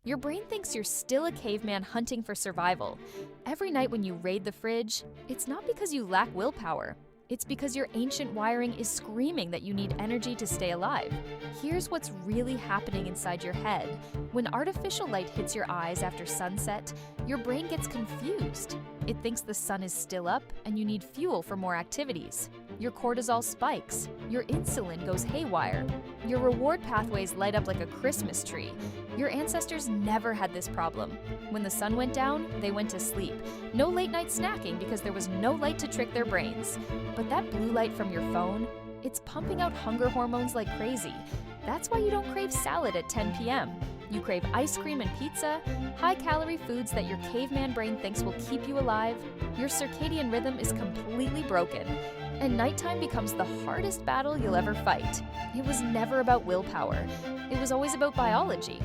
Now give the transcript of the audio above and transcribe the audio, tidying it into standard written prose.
Your brain thinks you're still a caveman hunting for survival. Every night when you raid the fridge, it's not because you lack willpower. It's because your ancient wiring is screaming that you need energy to stay alive. Here's what's really happening inside your head. When artificial light hits your eyes after sunset, your brain gets confused. It thinks the sun is still up and you need fuel for more activities. Your cortisol spikes. Your insulin goes haywire. Your reward pathways light up like a Christmas tree. Your ancestors never had this problem. When the sun went down, they went to sleep. No late night snacking because there was no light to trick their brains. But that blue light from your phone, it's pumping out hunger hormones like crazy. That's why you don't crave salad at 10 p.m. You crave ice cream and pizza, high-calorie foods that your caveman brain thinks will keep you alive. Your circadian rhythm is completely broken, and nighttime becomes the hardest battle you'll ever fight. It was never about willpower. It was always about biology.